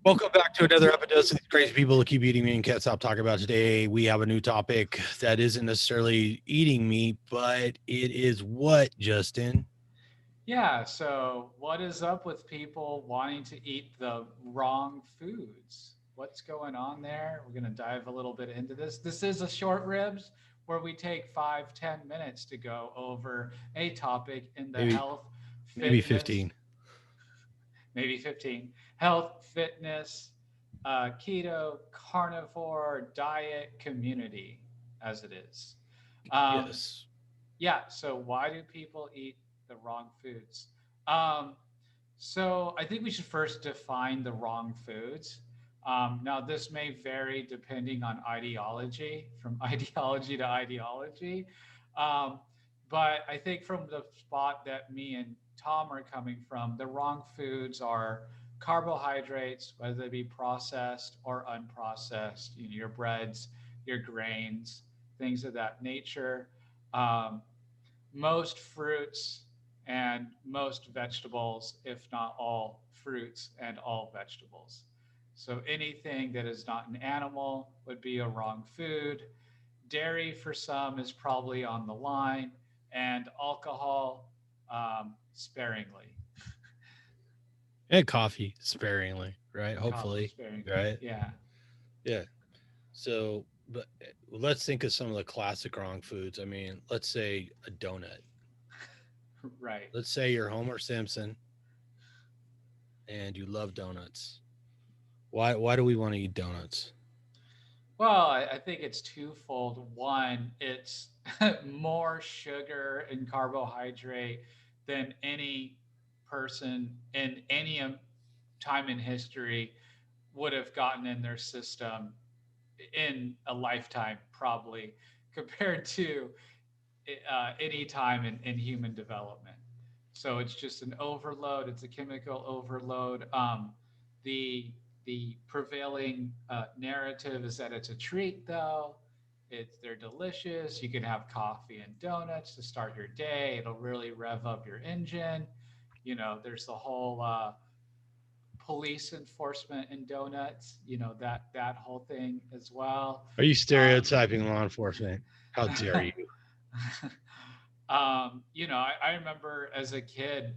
Welcome back to another Epidose of these crazy people who keep eating meat and can't stop talking about. Today, we have a new topic that isn't necessarily eating meat, but it is what, Justin? Yeah, so what is up with people wanting to eat the wrong foods? What's going on there? We're going to dive a little bit into this. This is a short ribs where we take 5-10 minutes to go over a topic in the Maybe, health, maybe fitness, 15. maybe 15, health, fitness, keto, carnivore, diet community as it is. Um, Yes. yeah, so why do people eat the wrong foods? Um, so I think we should first define the wrong foods. Now, this may vary depending on ideology, from ideology to ideology. Um, but I think from the spot that me and Tom are coming from, the wrong foods are carbohydrates, whether they be processed or unprocessed, your breads, your grains, things of that nature. Um, Most fruits and most vegetables, if not all fruits and all vegetables. So anything that is not an animal would be a wrong food. Dairy for some is probably on the line, and alcohol sparingly. And coffee sparingly, right? Coffee Hopefully, sparingly. right? Yeah, Yeah. So, but let's think of some of the classic wrong foods. I mean, let's say a donut. right. Let's say you're Homer Simpson and you love donuts. Why do we want to eat donuts? Well, I think it's twofold. One, it's more sugar and carbohydrate than any person in any time in history would have gotten in their system in a lifetime, probably, compared to any time in human development. So it's just an overload. It's a chemical overload. The the prevailing narrative is that it's a treat, though. They're delicious. You can have coffee and donuts to start your day. It'll really rev up your engine. There's the whole police enforcement and donuts. That whole thing as well. Are you Um, stereotyping law enforcement? How dare you? I remember as a kid,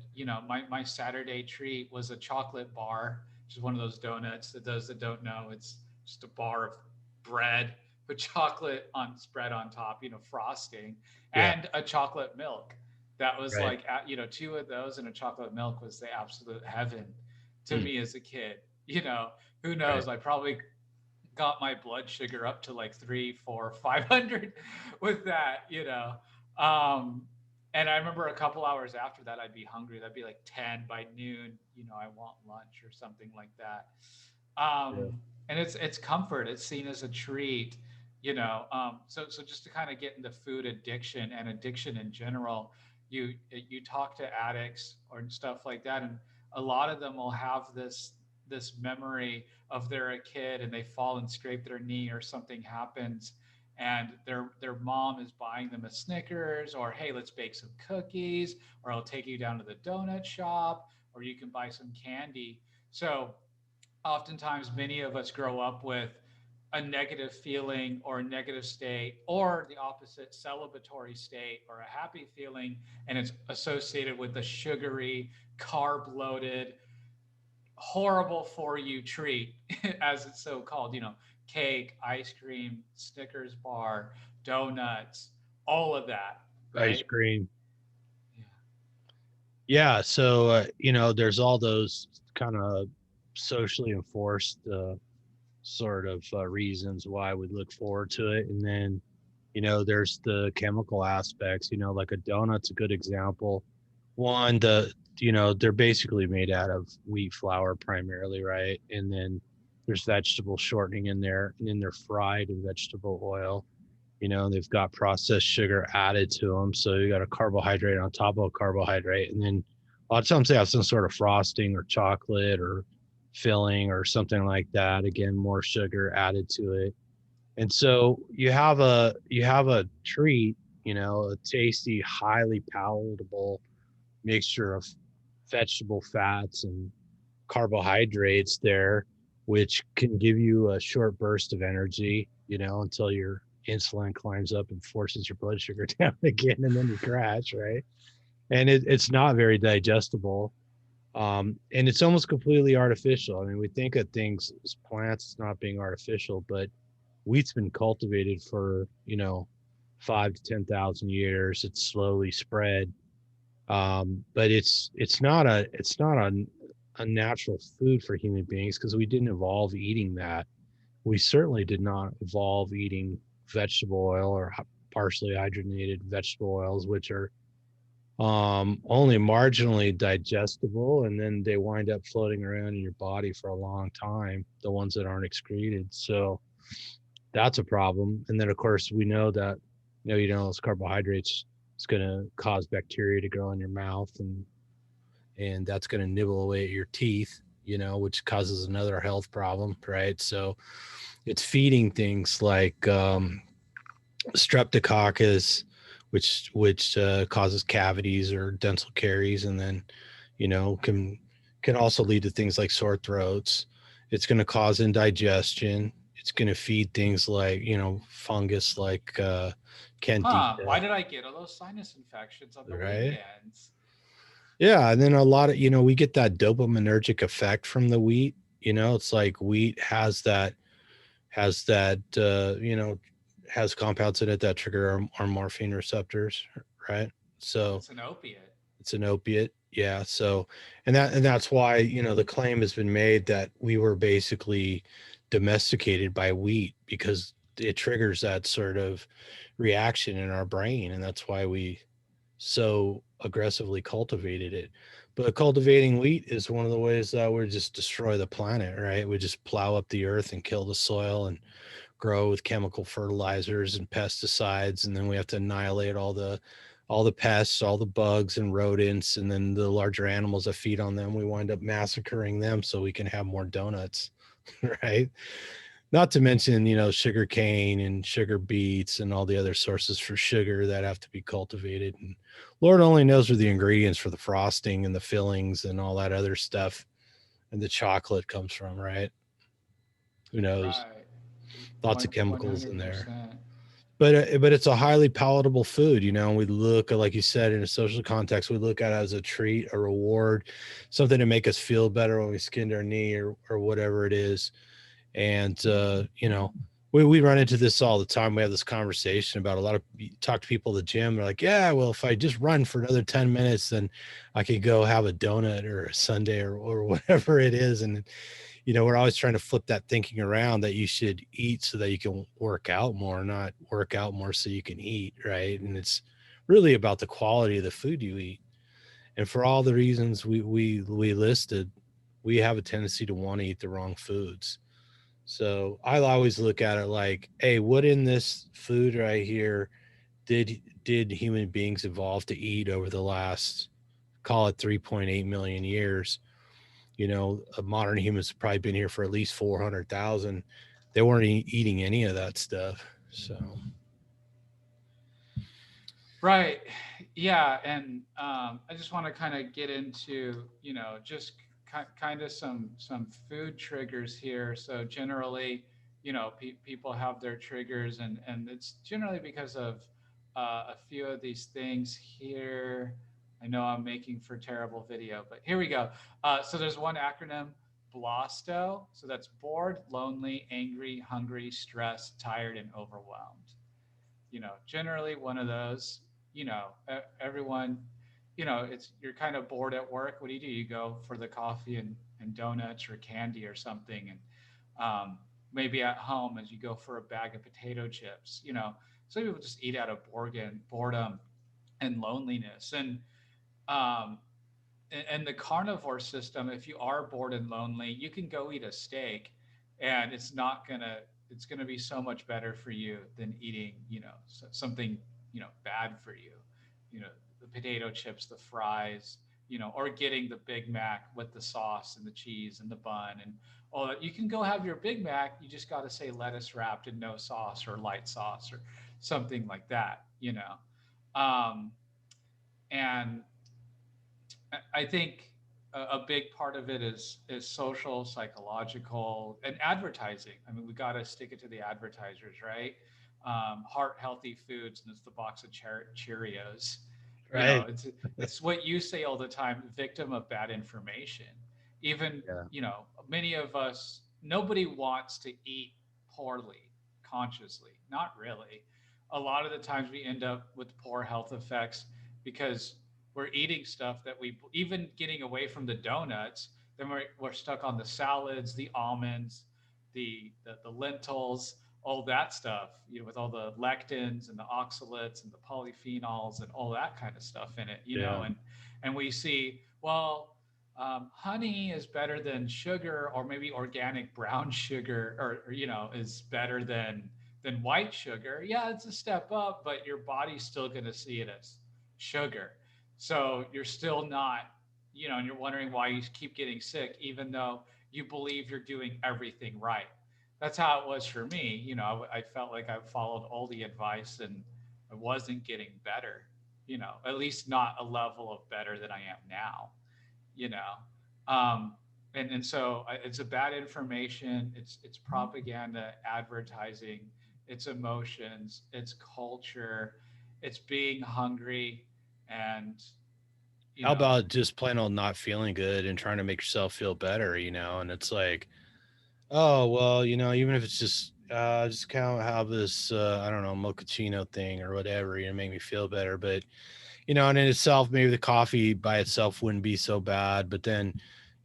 my Saturday treat was a chocolate bar, which is one of those donuts that those that don't know, it's just a bar of bread with chocolate on spread on top, frosting, Yeah, and a chocolate milk. That was right. like, two of those and a chocolate milk was the absolute heaven to Hmm, me as a kid. Who right. knows? I probably got my blood sugar up to like 3, 4, 500 with that. Um, and I remember a couple hours after that, I'd be hungry. That'd be like 10 by noon. I want lunch or something like that. Yeah. And it's comfort. It's seen as a treat. So just to kind of get into food addiction and addiction in general, you talk to addicts or stuff like that, and a lot of them will have this memory of they're a kid and they fall and scrape their knee or something happens, and their mom is buying them a Snickers, or hey, let's bake some cookies, or I'll take you down to the donut shop, or you can buy some candy. So oftentimes many of us grow up with a negative feeling or a negative state, or the opposite, celebratory state or a happy feeling, and it's associated with the sugary, carb loaded, horrible for you treat, as it's so called, cake, ice cream, Snickers bar, donuts, all of that, Ice right? cream. Yeah. Yeah, so there's all those kind of socially enforced sort of reasons why we look forward to it, and then there's the chemical aspects. Like a donut's a good example. One, they're basically made out of wheat flour primarily, right? And then there's vegetable shortening in there, and then they're fried in vegetable oil. They've got processed sugar added to them, so you got a carbohydrate on top of a carbohydrate, and then a lot of times they have some sort of frosting or chocolate or filling or something like that. Again, more sugar added to it, and so you have a treat, a tasty, highly palatable mixture of vegetable fats and carbohydrates there. which can give you a short burst of energy, until your insulin climbs up and forces your blood sugar down again, and then you crash, right? And it's not very digestible. And it's almost completely artificial. I mean, we think of things as plants as not being artificial, but wheat's been cultivated for 5 to 10,000 years. It's slowly spread, but it's not a natural food for human beings because we didn't evolve eating that. We certainly did not evolve eating vegetable oil or partially hydrogenated vegetable oils, which are only marginally digestible, and then they wind up floating around in your body for a long time, the ones that aren't excreted. So that's a problem. And then of course we know that those carbohydrates is going to cause bacteria to grow in your mouth, and that's going to nibble away at your teeth, which causes another health problem, right? So it's feeding things like streptococcus, which causes cavities or dental caries, and then can also lead to things like sore throats. It's going to cause indigestion. It's going to feed things like fungus, like Huh? candida, Why did I get all those sinus infections on the right? weekends? Yeah, and then a lot of we get that dopaminergic effect from the wheat. It's like wheat has that has compounds in it that trigger our morphine receptors, right? So It's an opiate. it's an opiate. Yeah. So, and that's why, the claim has been made that we were basically domesticated by wheat because it triggers that sort of reaction in our brain. And that's why we so aggressively cultivated it. But cultivating wheat is one of the ways that we just destroy the planet, right? We just plow up the earth and kill the soil and grow with chemical fertilizers and pesticides, and then we have to annihilate all the pests, all the bugs and rodents, and then the larger animals that feed on them, we wind up massacring them so we can have more donuts. Right? Not to mention, sugar cane and sugar beets and all the other sources for sugar that have to be cultivated. And Lord only knows where the ingredients for the frosting and the fillings and all that other stuff and the chocolate comes from, right? Who knows? Right. Lots of One chemicals in hundred there. percent. But it's a highly palatable food. We look at, like you said, in a social context, we look at it as a treat, a reward, something to make us feel better when we skinned our knee or whatever it is. And we run into this all the time. We have this conversation about, a lot of you talk to people at the gym. They're like, yeah, well, if I just run for another 10 minutes, then I could go have a donut or a sundae or whatever it is. And we're always trying to flip that thinking around, that you should eat so that you can work out more, not work out more so you can eat, right? And it's really about the quality of the food you eat. And for all the reasons we listed, we have a tendency to want to eat the wrong foods. So I always look at it like, hey, what in this food right here did human beings evolve to eat over the last, call it, 3.8 million years? Modern humans have probably been here for at least 400,000. They weren't eating any of that stuff. So, Right. Yeah. And I just want to kind of get into, just kind of some food triggers here. So generally, people have their triggers, and it's generally because of a few of these things here. I know I'm making for terrible video, but here we go. So there's one acronym, BLOSTO. So that's bored, lonely, angry, hungry, stressed, tired, and overwhelmed. Generally one of those, everyone, it's, you're kind of bored at work. What do? You go for the coffee and donuts or candy or something. And maybe at home, as you go for a bag of potato chips, some people just eat out of boredom and loneliness. Um, and the carnivore system, if you are bored and lonely, you can go eat a steak, and it's gonna be so much better for you than eating, something, bad for you. The potato chips, the fries, or getting the Big Mac with the sauce and the cheese and the bun and all that. You can go have your Big Mac. You just got to say lettuce wrapped and no sauce, or light sauce, or something like that. And I think a big part of it is social, psychological, and advertising. I mean, we got to stick it to the advertisers, right? Heart healthy foods, and it's the box of Cheerios. You know, Right. it's what you say all the time: victim of bad information. Even Yeah. many of us, nobody wants to eat poorly consciously. Not really. A lot of the times we end up with poor health effects because we're eating stuff that we even getting away from the donuts, then we're stuck on the salads, the almonds, the lentils, all that stuff, with all the lectins and the oxalates and the polyphenols and all that kind of stuff in it, Yeah. and we see, well, honey is better than sugar, or maybe organic brown sugar, or is better than white sugar. Yeah, it's a step up, but your body's still going to see it as sugar. So you're still not, and you're wondering why you keep getting sick, even though you believe you're doing everything right. That's how it was for me. I felt like I followed all the advice and I wasn't getting better, at least not a level of better than I am now, you know. Um, and so it's a bad information. It's propaganda, advertising, it's emotions, it's culture, it's being hungry, and you How know, about just plain old not feeling good and trying to make yourself feel better, and it's like, oh, well, even if it's just kind of have this, I don't know, mochaccino thing or whatever, make me feel better. But, and in itself, maybe the coffee by itself wouldn't be so bad. But then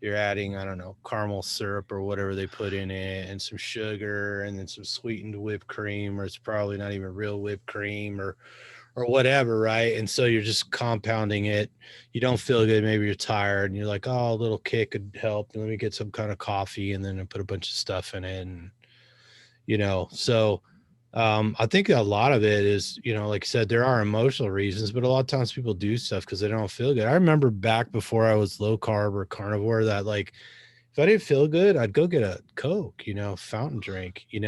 you're adding, I don't know, caramel syrup or whatever they put in it and some sugar and then some sweetened whipped cream, or it's probably not even real whipped cream or whatever, right? And so you're just compounding it. You don't feel good, maybe you're tired, and you're like, oh, a little kick could help. Let me get some kind of coffee, and then I put a bunch of stuff in it, and so I think a lot of it is, like I said, there are emotional reasons, but a lot of times people do stuff because they don't feel good. I remember back before I was low carb or carnivore that, like, if I didn't feel good, I'd go get a Coke, fountain drink, and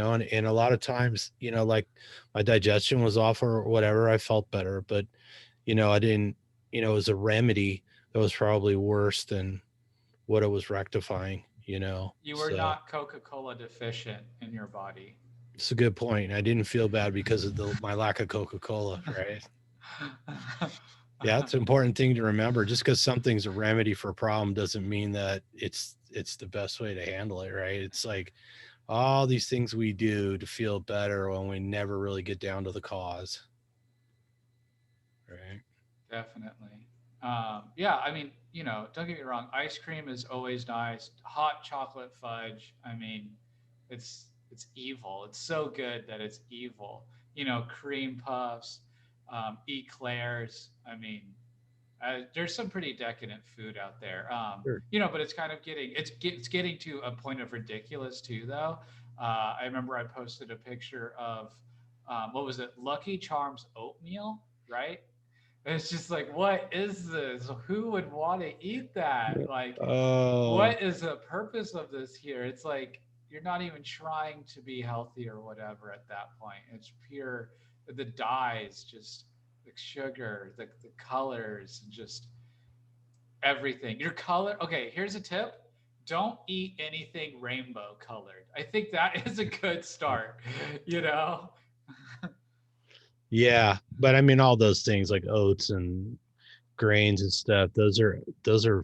a lot of times, like my digestion was off or whatever, I felt better. But, I didn't, it was a remedy that was probably worse than what it was rectifying. you were So not Coca-Cola deficient in your body. it's a good point. I didn't feel bad because of my lack of Coca-Cola, right? Yeah, it's an important thing to remember. Just because something's a remedy for a problem doesn't mean that it's the best way to handle it, right? It's like all these things we do to feel better when we never really get down to the cause, right? Definitely. Yeah, I mean, don't get me wrong. Ice cream is always nice. Hot chocolate fudge. I mean, it's evil. It's so good that it's evil. Cream puffs, eclairs. I mean, there's some pretty decadent food out there. Sure. But it's kind of it's getting to a point of ridiculous too, though. I remember I posted a picture of what was it, Lucky Charms oatmeal, right? It's just like, what is this? Who would want to eat that? Like, Oh, what is the purpose of this here? It's like you're not even trying to be healthy or whatever at that point. It's pure the dyes, just the sugar, the colors, just everything. Your color. Okay, here's a tip. Don't eat anything rainbow colored. I think that is a good start, you know? yeah, but I mean, all those things like oats and grains and stuff. Those are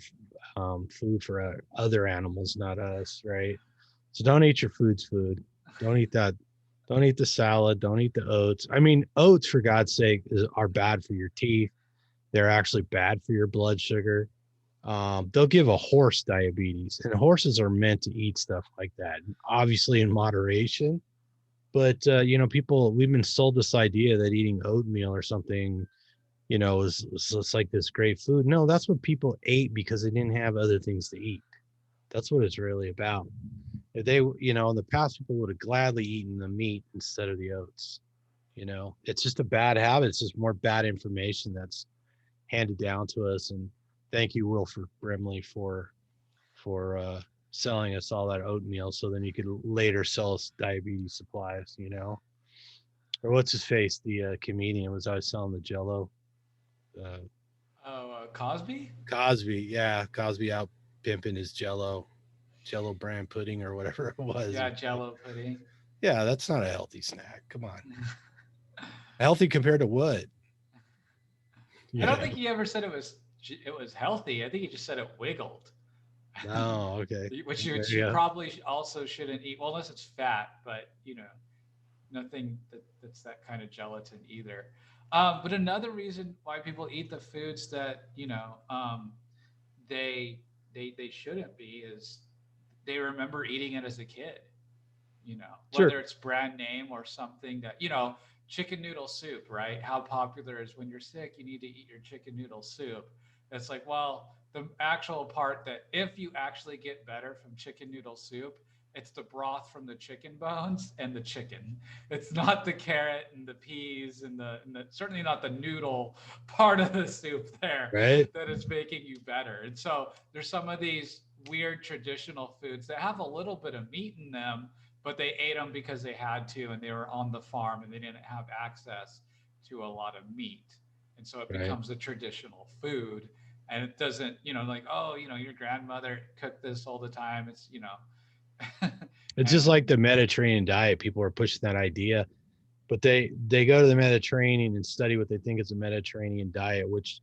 food for other animals, not us, right? So don't eat your food's food. Don't eat that. Don't eat the salad. Don't eat the oats. I mean, oats, for God's sake, are bad for your teeth. They're actually bad for your blood sugar. They'll give a horse diabetes, and horses are meant to eat stuff like that, obviously in moderation. But people, we've been sold this idea that eating oatmeal or something, is it's like this great food. No, that's what people ate because they didn't have other things to eat. That's what it's really about. If they, in the past, people would have gladly eaten the meat instead of the oats. It's just a bad habit. It's just more bad information that's handed down to us. And thank you, Wilford Brimley, for selling us all that oatmeal, so then you could later sell us diabetes supplies. Or what's his face? The comedian was always selling the Jello. Uh, Oh, Cosby? Cosby, yeah, Cosby out. pimping his Jello brand pudding or whatever it was. Yeah, Jello pudding. Yeah, that's not a healthy snack. Come on, healthy compared to what? I You don't know? think he ever said it was healthy. I think he just said it wiggled, No, okay. There which you you go. probably also shouldn't eat. Well, unless it's fat, but nothing that's that kind of gelatin either. But another reason why people eat the foods that they they shouldn't be is they remember eating it as a kid. Sure. Whether it's brand name or something that, chicken noodle soup, right? How popular is when you're sick, you need to eat your chicken noodle soup. It's like, well, the actual part that if you actually get better from chicken noodle soup, it's the broth from the chicken bones and the chicken. It's not the carrot and the peas and certainly not the noodle part of the soup there Right. that is making you better. And so there's some of these weird traditional foods that have a little bit of meat in them, but they ate them because they had to and they were on the farm and they didn't have access to a lot of meat. And so it Right. becomes a traditional food. And it doesn't, like, oh, your grandmother cooked this all the time. It's, It's just like and the Mediterranean diet. People are pushing that idea, but they go to the Mediterranean and study what they think is a Mediterranean diet, which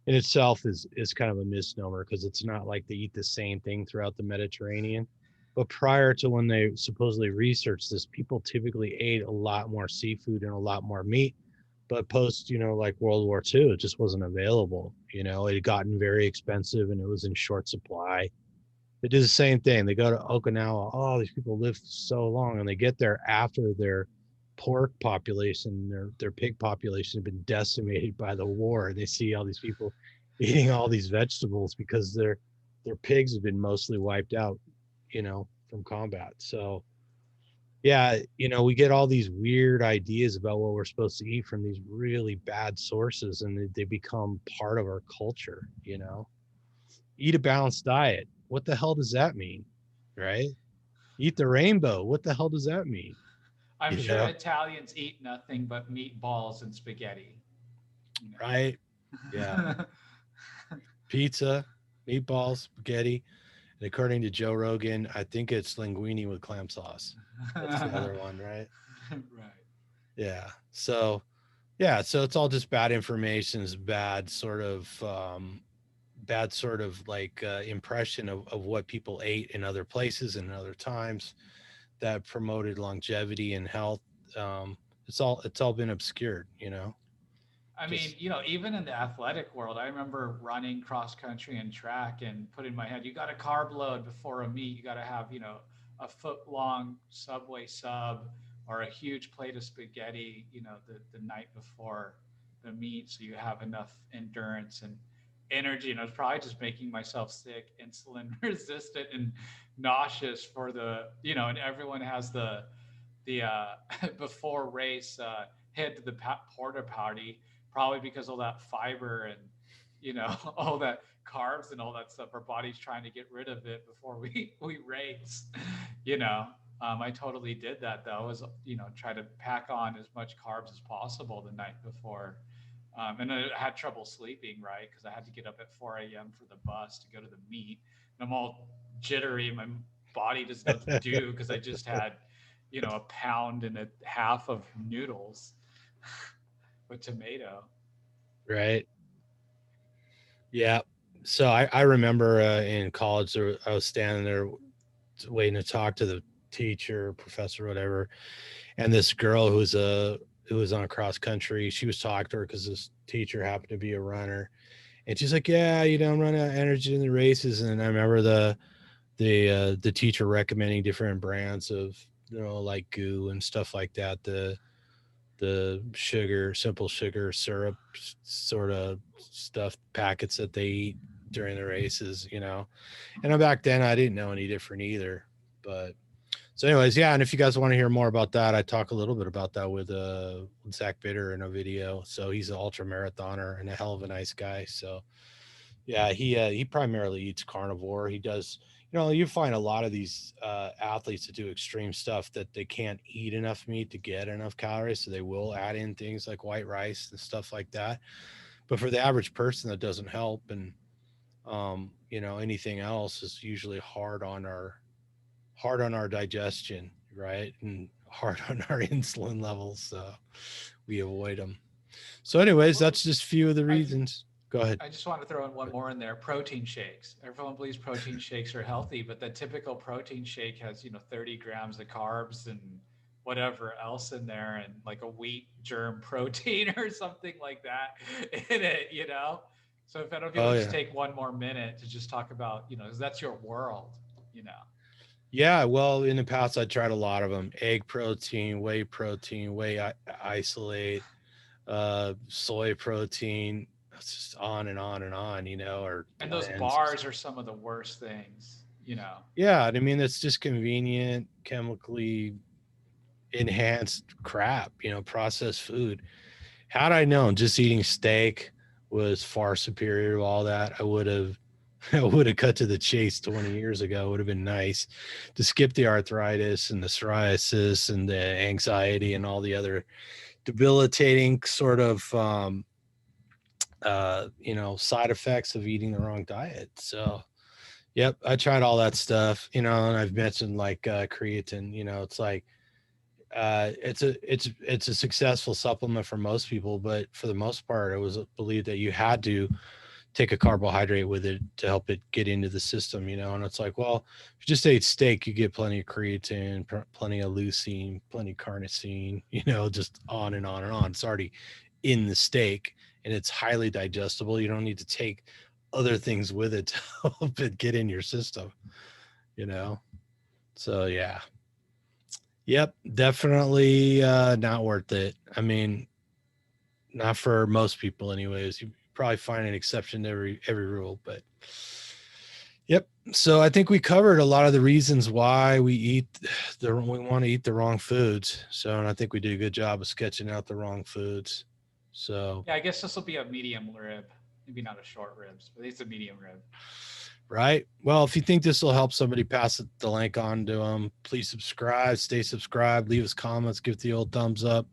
in itself is kind of a misnomer because it's not like they eat the same thing throughout the Mediterranean. But prior to when they supposedly researched this, people typically ate a lot more seafood and a lot more meat. But post, like World War II, it just wasn't available. It had gotten very expensive and it was in short supply. They do the same thing. They go to Okinawa. Oh, these people live so long, and they get there after their pork population, their pig population has been decimated by the war. And they see all these people eating all these vegetables because their pigs have been mostly wiped out, from combat. So yeah, we get all these weird ideas about what we're supposed to eat from these really bad sources, and they become part of our culture. Eat a balanced diet. What the hell does that mean? Right? Eat the rainbow. What the hell does that mean? I'm You sure know? Italians eat nothing but meatballs and spaghetti, you Right? Yeah. know. Pizza, meatballs, spaghetti. And according to Joe Rogan, I think it's linguine with clam sauce. That's the other one, right? Right. Yeah. So it's all just bad information, is bad sort of like impression of what people ate in other places and other times that promoted longevity and health. It's all been obscured. I mean, Just even in the athletic world, I remember running cross country and track and put in my head, you got to carb load before a meet. You got to have, a foot long Subway sub or a huge plate of spaghetti, the night before the meet. So you have enough endurance and energy. And I was probably just making myself sick, insulin resistant and nauseous and everyone has the before race head to the porta potty, probably because all that fiber and all that carbs and all that stuff. Our body's trying to get rid of it before we race. you know, I totally did that though. Was try to pack on as much carbs as possible the night before. And I had trouble sleeping, right? Because I had to get up at 4 a.m. for the bus to go to the meet. And I'm all jittery. My body doesn't know what to do because I just had, a pound and a half of noodles with tomato. right. Yeah. So I remember in college I was standing there waiting to talk to the teacher, professor, whatever, and this girl who was on cross country, she was talking to her because this teacher happened to be a runner, and she's like, "Yeah, I'm running out of energy in the races." And I remember the teacher recommending different brands of like goo and stuff like that, the sugar, simple sugar syrup sort of stuff packets that they eat during the races. And back then I didn't know any different either. But so anyways, yeah, and if you guys want to hear more about that, I talk a little bit about that with Zach Bitter in a video. So he's an ultra marathoner and a hell of a nice guy. So yeah, he primarily eats carnivore. He does, you find a lot of these athletes that do extreme stuff that they can't eat enough meat to get enough calories, so they will add in things like white rice and stuff like that. But for the average person, that doesn't help. And Anything else is usually hard on our digestion, right? And hard on our insulin levels. So we avoid them. So, anyways, Well, that's just a few of the I reasons. Go ahead. I just want to throw in one more in there. Protein shakes. Everyone believes protein shakes are healthy, but the typical protein shake has, 30 grams of carbs and whatever else in there, and like a wheat germ protein or something like that in it. So if I don't know if you Oh want to just yeah, take one more minute to just talk about, 'cause that's your world, you know. yeah. Well, in the past, I tried a lot of them: egg protein, isolate, soy protein. It's just on and on and on. Or And those blends. bars are some of the worst things. Yeah, I mean, it's just convenient, chemically enhanced crap. Processed food. Had I known just eating steak was far superior to all that, I would have I would have cut to the chase 20 years ago. It would have been nice to skip the arthritis and the psoriasis and the anxiety and all the other debilitating sort of side effects of eating the wrong diet. So yep, I tried all that stuff, and I've mentioned like creatine. It's like it's a successful supplement for most people, but for the most part, it was believed that you had to take a carbohydrate with it to help it get into the system. And it's like, well, if you just ate steak, you get plenty of creatine, plenty of leucine, plenty of carnosine, just on and on and on. It's already in the steak, and it's highly digestible. You don't need to take other things with it to help it get in your system, you know. So yeah. Yep, definitely not worth it. I mean, not for most people anyways. You probably find an exception to every rule, but yep. So I think we covered a lot of the reasons why we want to eat the wrong foods. So, and I think we did a good job of sketching out the wrong foods. So, Yeah, I guess this will be a medium rib. Maybe not a short ribs, but it's a medium rib. right. Well, if you think this will help somebody, pass the link on to them. Please subscribe, stay subscribed, leave us comments, give it the old thumbs up.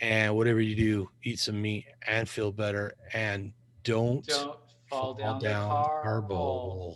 And whatever you do, eat some meat and feel better. And don't Don't fall fall down the down the carb carb hole. hole.